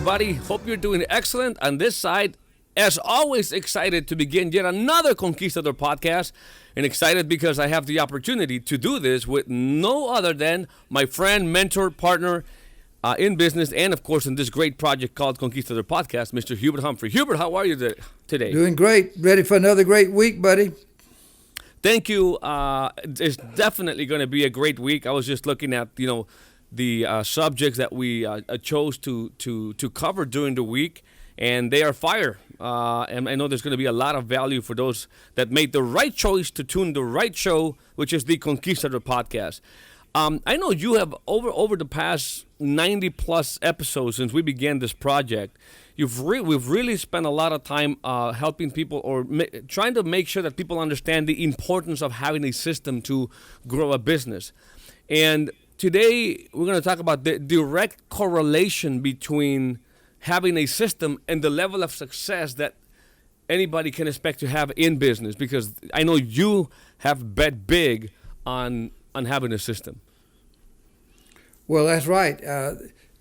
everybody? Hope you're doing excellent. On this side, as always, excited to begin yet another Conquistador Podcast. And excited because I have the opportunity to do this with no other than my friend, mentor, partner in business, and of course in this great project called Conquistador Podcast, Mr. Hubert Humphrey. Hubert, how are you today? Doing great. Ready for another great week, buddy. Thank you. It's definitely going to be a great week. I was just looking at, the subjects that we chose to cover during the week, and they are fire. And I know there's going to be a lot of value for those that made the right choice to tune the right show, which is the Conquistador Podcast. I know you have over the past 90 plus episodes since we began this project. We've really spent a lot of time helping people or trying to make sure that people understand the importance of having a system to grow a business. And today we're going to talk about the direct correlation between having a system and the level of success that anybody can expect to have in business, because I know you have bet big on having a system. Well, that's right.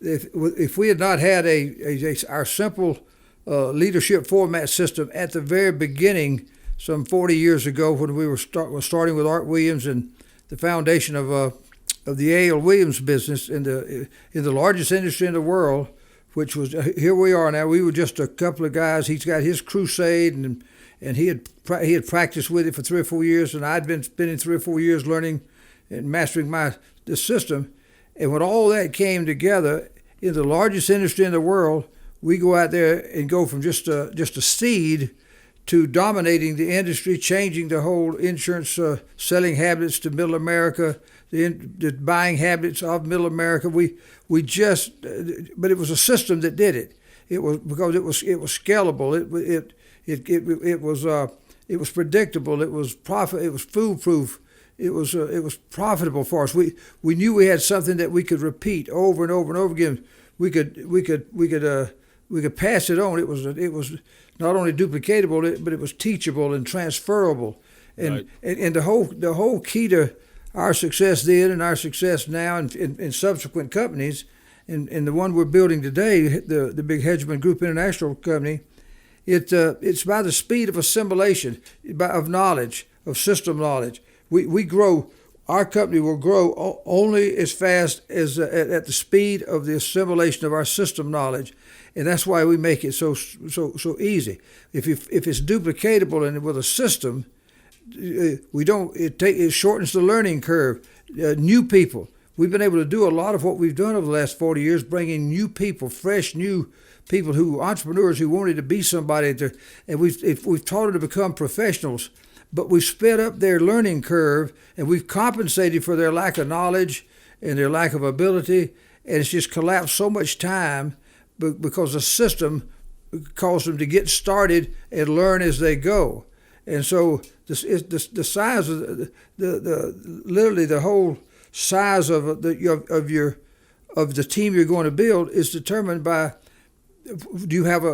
If we had not had our simple leadership format system at the very beginning, some 40 years ago, when we were starting with Art Williams and the foundation of the A.L. Williams business in the largest industry in the world, which was here we are now. We were just a couple of guys. He's got his crusade, and he had practiced with it for 3 or 4 years, and I'd been spending 3 or 4 years learning and mastering the system. And when all that came together in the largest industry in the world, we go out there and go from just a seed to dominating the industry, changing the whole insurance selling habits to Middle America, the buying habits of Middle America. But it was a system that did it. It was because it was scalable. It was predictable. It was foolproof. It was profitable for us. We knew we had something that we could repeat over and over and over again. We could pass it on. It was not only duplicatable, but it was teachable and transferable. And right. and the whole key to our success then and our success now in subsequent companies, and the one we're building today, the big Hedgeman Group International company, it's by the speed of assimilation, of knowledge, of system knowledge. We grow. Our company will grow only as fast as at the speed of the assimilation of our system knowledge, and that's why we make it so easy. If it's duplicatable and with a system, it shortens the learning curve. New people. We've been able to do a lot of what we've done over the last 40 years, bringing new people, fresh new people entrepreneurs who wanted to be somebody, and we've taught them to become professionals. But we've sped up their learning curve, and we've compensated for their lack of knowledge and their lack of ability, and it's just collapsed so much time because the system caused them to get started and learn as they go. And so the size of literally the whole size of the team you're going to build is determined by do you have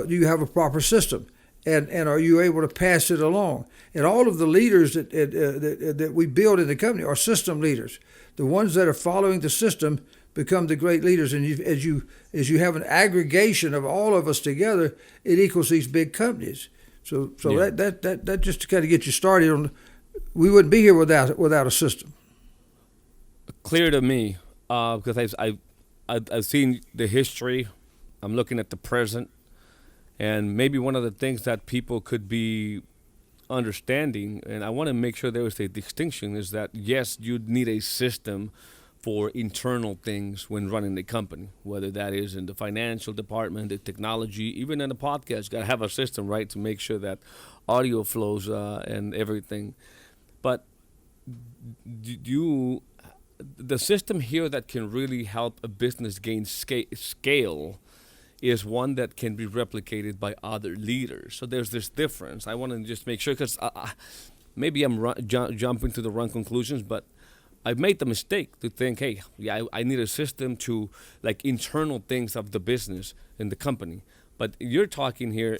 a proper system. And are you able to pass it along? And all of the leaders that we build in the company are system leaders. The ones that are following the system become the great leaders. And as you have an aggregation of all of us together, it equals these big companies. So yeah. that just to kind of get you started on. We wouldn't be here without a system. Clear to me, because I've seen the history. I'm looking at the present. And maybe one of the things that people could be understanding, and I want to make sure there is a distinction, is that yes, you need a system for internal things when running the company, whether that is in the financial department, the technology, even in the podcast. You got to have a system, right, to make sure that audio flows and everything. But the system here that can really help a business gain scale is one that can be replicated by other leaders. So there's this difference. I want to just make sure, because maybe I'm jumping to the wrong conclusions, but I've made the mistake to think, hey, yeah, I need a system to like internal things of the business in the company. But you're talking here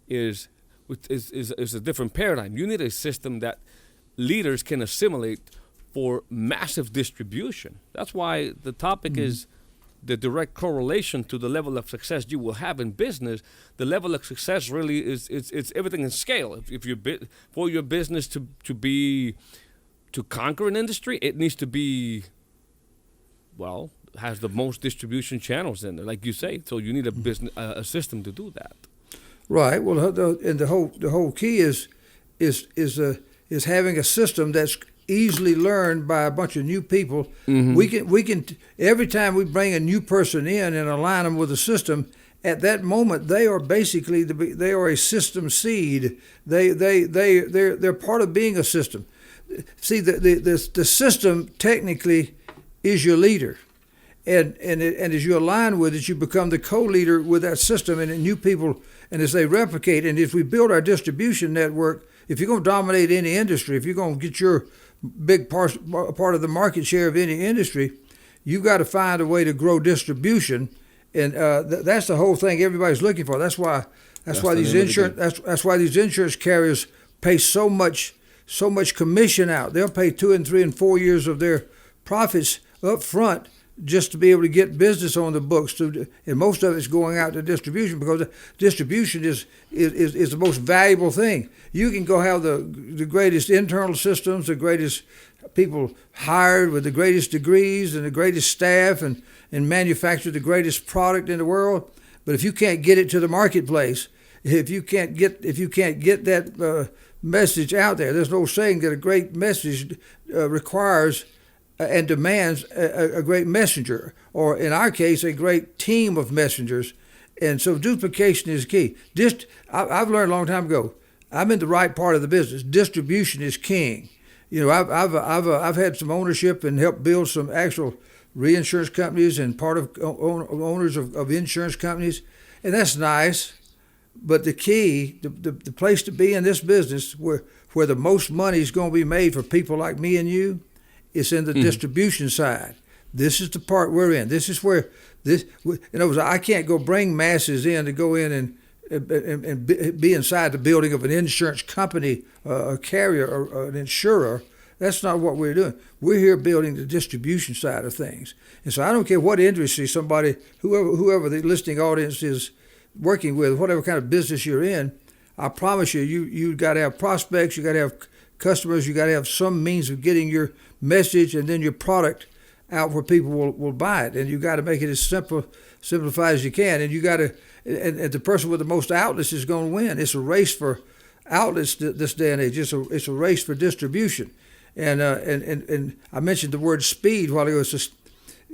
is a different paradigm. You need a system that leaders can assimilate for massive distribution. That's why the topic is the direct correlation to the level of success you will have in business. The level of success really is it's everything in scale. If you for your business to conquer an industry, it needs to be, well, has the most distribution channels in there, like you say. So you need a business a system to do that. Right. Well, and the whole key is having a system that's easily learned by a bunch of new people. Mm-hmm. We can every time we bring a new person in and align them with a system, at that moment they are basically they are a system seed. They're part of being a system. See, the system technically is your leader. And as you align with it, you become the co-leader with that system, and new people, and as they replicate, and if we build our distribution network, if you're going to dominate any industry, if you're going to get your big part of the market share of any industry, you've got to find a way to grow distribution, and that's the whole thing everybody's looking for. That's why these insurance carriers pay so much commission out. They'll pay 2 and 3 and 4 years of their profits up front just to be able to get business on the books, and most of it's going out to distribution, because distribution is the most valuable thing. You can go have the greatest internal systems, the greatest people hired with the greatest degrees and the greatest staff, and manufacture the greatest product in the world, but if you can't get it to the marketplace, if you can't get that message out there, there's no saying that a great message requires and demands a great messenger, or in our case, a great team of messengers. And so duplication is key. I've learned a long time ago, I'm in the right part of the business. Distribution is king. You know, I've had some ownership and helped build some actual reinsurance companies and part of owners of insurance companies, and that's nice. But the key, the place to be in this business where the most money is going to be made for people like me and you, it's in the distribution side. This is the part we're in. This is where in other words, I can't go bring masses in to go in and be inside the building of an insurance company, a carrier, or an insurer. That's not what we're doing. We're here building the distribution side of things. And so I don't care what industry somebody, whoever the listening audience is working with, whatever kind of business you're in, I promise you got to have prospects, you got to have customers, you got to have some means of getting your message and then your product out where people will buy it, and you got to make it as simplified as you can, and you got to, and the person with the most outlets is going to win. It's a race for outlets this day and age. It's a race for distribution, and I mentioned the word speed while ago.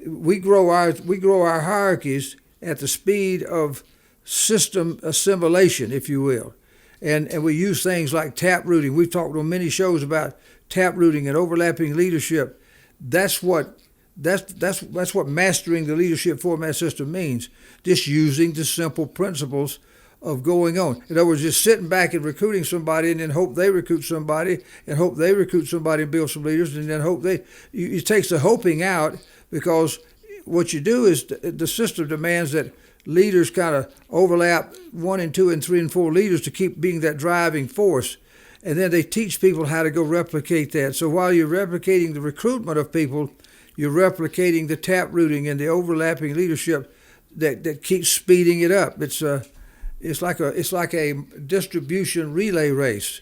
We grow our hierarchies at the speed of system assimilation, if you will. And we use things like tap rooting. We've talked on many shows about tap rooting and overlapping leadership. That's what mastering the leadership format system means. Just using the simple principles of going on. In other words, just sitting back and recruiting somebody, and then hope they recruit somebody, and hope they recruit somebody and build some leaders, and then hope it takes the hoping out, because what you do is the system demands that leaders kind of overlap 1 and 2 and 3 and 4 leaders to keep being that driving force. And then they teach people how to go replicate that. So while you're replicating the recruitment of people, you're replicating the tap rooting and the overlapping leadership that keeps speeding it up. It's like a distribution relay race,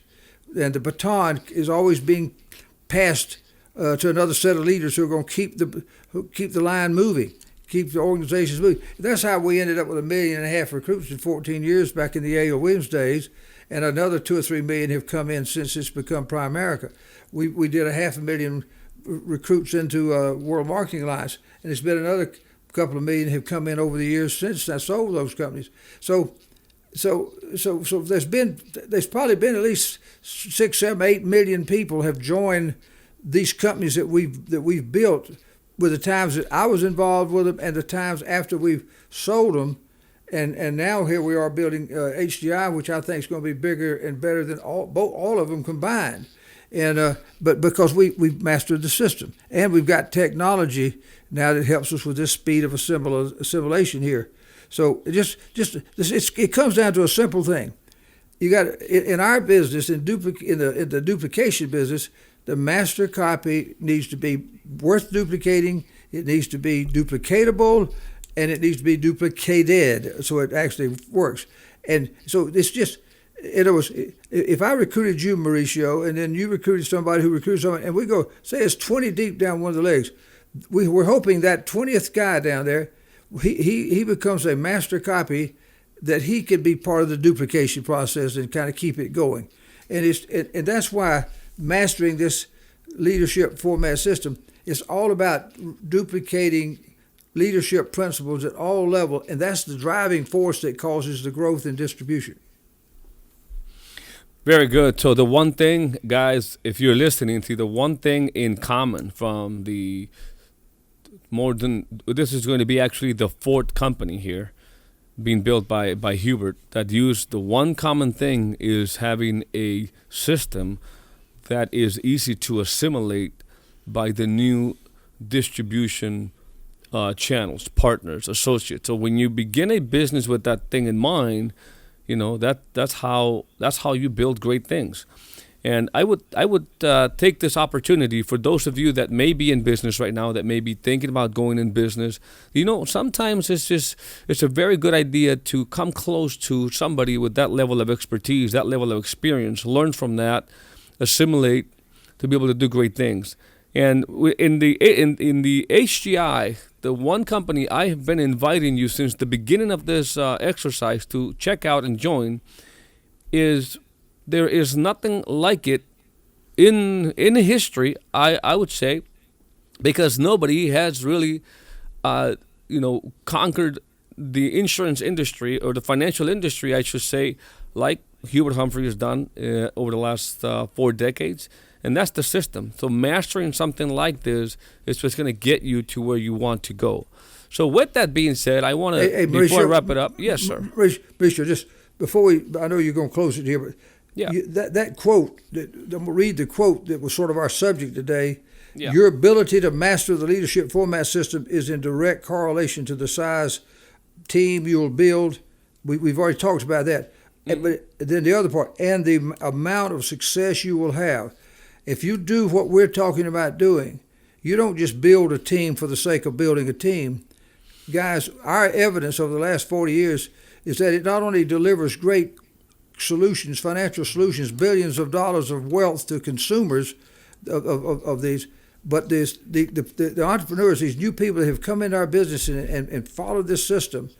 and the baton is always being passed to another set of leaders who are going to keep the line moving, keep the organizations moving. That's how we ended up with 1.5 million recruits in 14 years back in the A.O. Williams days, and another 2 or 3 million have come in since it's become Primerica. We did 500,000 recruits into World Marketing Alliance, and it's been another couple of million have come in over the years since I sold those companies. So there's probably been at least 6, 7, 8 million people have joined these companies that we've built, with the times that I was involved with them and the times after we've sold them, and now here we are building HDI, which I think is going to be bigger and better than all of them combined. And but because we've mastered the system, and we've got technology now that helps us with this speed of assimilation here. So it comes down to a simple thing. You got in our business, in the duplication business, the master copy needs to be worth duplicating. It needs to be duplicatable, and it needs to be duplicated so it actually works. And so it's just, in other words, if I recruited you, Mauricio, and then you recruited somebody who recruited someone, and we go, say it's 20 deep down one of the legs, we're hoping that 20th guy down there, he becomes a master copy that he could be part of the duplication process and kind of keep it going. And that's why mastering this leadership format system is all about duplicating leadership principles at all levels, and that's the driving force that causes the growth and distribution. Very good. So the one thing, guys, if you're listening to the one thing in common from the this is going to be actually the fourth company here being built by Hubert that used the one common thing is having a system that is easy to assimilate by the new distribution channels, partners, associates. So when you begin a business with that thing in mind, you know that's how you build great things. And I would take this opportunity for those of you that may be in business right now, that may be thinking about going in business. You know, sometimes it's a very good idea to come close to somebody with that level of expertise, that level of experience, learn from that, assimilate to be able to do great things. And in the HGI, the one company I have been inviting you since the beginning of this exercise to check out and join is. There is nothing like it in history, I would say, because nobody has really, conquered the insurance industry or the financial industry, I should say, like Hubert Humphrey has done over the last 4 decades, and that's the system. So mastering something like this is what's going to get you to where you want to go. So with that being said, I want to, before I wrap it up, yes, sir. Mauricio, just before I know you're going to close it here, but yeah. That quote, I'm going to read the quote that was sort of our subject today. Yeah. Your ability to master the leadership format system is in direct correlation to the size team you'll build. We've already talked about that. Mm-hmm. But then the other part, and the amount of success you will have. If you do what we're talking about doing, you don't just build a team for the sake of building a team. Guys, our evidence over the last 40 years is that it not only delivers great solutions, financial solutions, billions of dollars of wealth to consumers of these, but the entrepreneurs, these new people that have come into our business and followed this system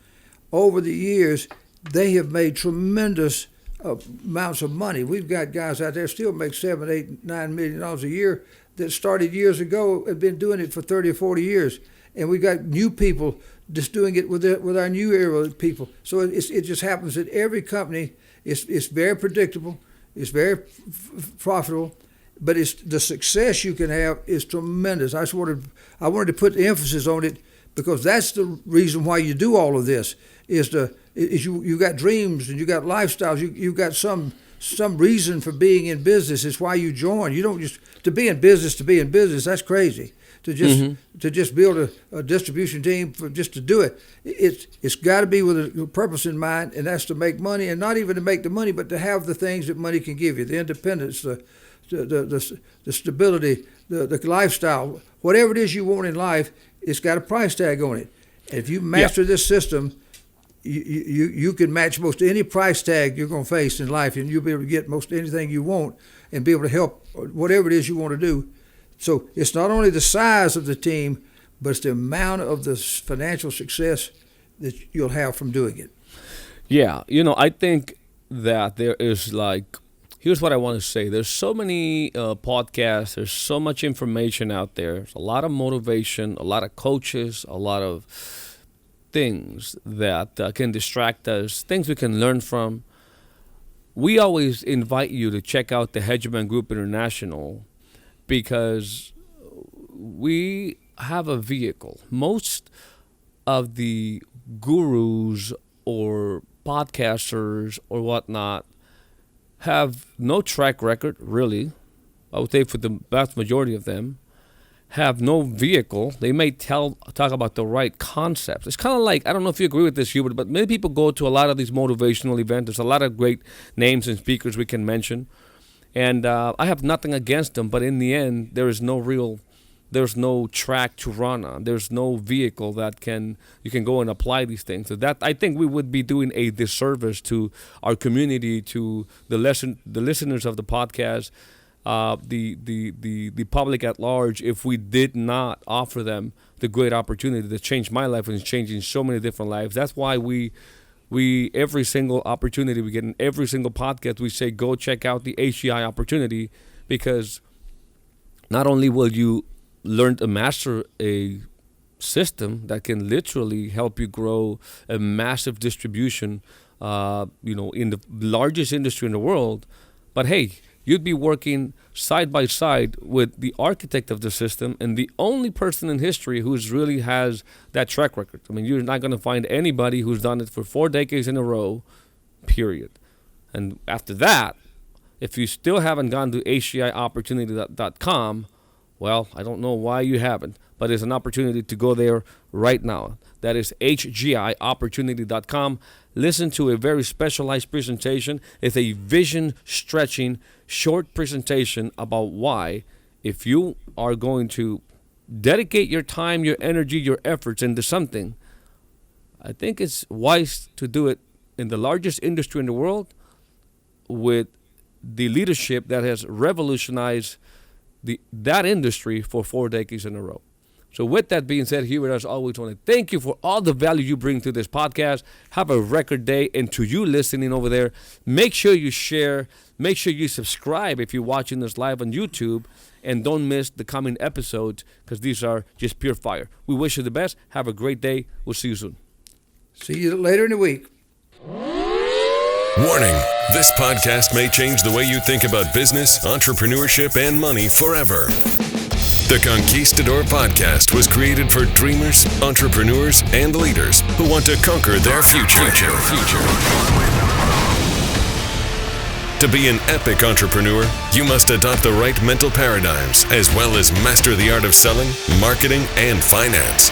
over the years, they have made tremendous amounts of money. We've got guys out there still make $7, $8, $9 million a year that started years ago and been doing it for 30 or 40 years. And we've got new people just doing it with our new era people. So it just happens that every company, it's very predictable, it's very profitable, but it's the success you can have is tremendous. I wanted to put the emphasis on it because that's the reason why you do all of this. Is you got dreams and you got lifestyles. You got some reason for being in business. It's why you join. You don't just to be in business. That's crazy. To just build a distribution team just to do it. It's got to be with a purpose in mind, and that's to make money, and not even to make the money, but to have the things that money can give you: the independence, the stability, the lifestyle, whatever it is you want in life. It's got a price tag on it. And if you master this system, you can match most any price tag you're going to face in life, and you'll be able to get most anything you want, and be able to help whatever it is you want to do. So it's not only the size of the team, but it's the amount of the financial success that you'll have from doing it. Yeah, I think that there is here's what I want to say. There's so many podcasts. There's so much information out there. There's a lot of motivation, a lot of coaches, a lot of things that can distract us, things we can learn from. We always invite you to check out the Hegemon Group International, because we have a vehicle. Most of the gurus or podcasters or whatnot have no track record, really. I would say for the vast majority of them, have no vehicle. They may talk about the right concepts. It's kind of like, I don't know if you agree with this, Hubert, but many people go to a lot of these motivational events. There's a lot of great names and speakers we can mention. And I have nothing against them, but in the end, there is no real there's no track to run on. There's no vehicle that you can go and apply these things. So that, I think we would be doing a disservice to our community, to the listeners of the podcast, the public at large, if we did not offer them the great opportunity that changed my life and is changing so many different lives. That's why we every single opportunity we get in every single podcast, we say go check out the HGI opportunity, because not only will you learn to master a system that can literally help you grow a massive distribution, in the largest industry in the world, but hey, you'd be working side by side with the architect of the system and the only person in history who's really has that track record. I mean, you're not going to find anybody who's done it for 4 decades in a row, period. And after that, if you still haven't gone to hgiopportunity.com, well, I don't know why you haven't, but it's an opportunity to go there right now. That is hgiopportunity.com. Listen to a very specialized presentation. It's a vision-stretching, short presentation about why, if you are going to dedicate your time, your energy, your efforts into something, I think it's wise to do it in the largest industry in the world with the leadership that has revolutionized that industry for 4 decades in a row. So with that being said, Hubert, as always, I want to thank you for all the value you bring to this podcast. Have a record day. And to you listening over there, make sure you share. Make sure you subscribe if you're watching this live on YouTube. And don't miss the coming episodes, because these are just pure fire. We wish you the best. Have a great day. We'll see you soon. See you later in the week. Warning, this podcast may change the way you think about business, entrepreneurship, and money forever. The Conquistador Podcast was created for dreamers, entrepreneurs, and leaders who want to conquer their future. To be an epic entrepreneur, you must adopt the right mental paradigms as well as master the art of selling, marketing, and finance.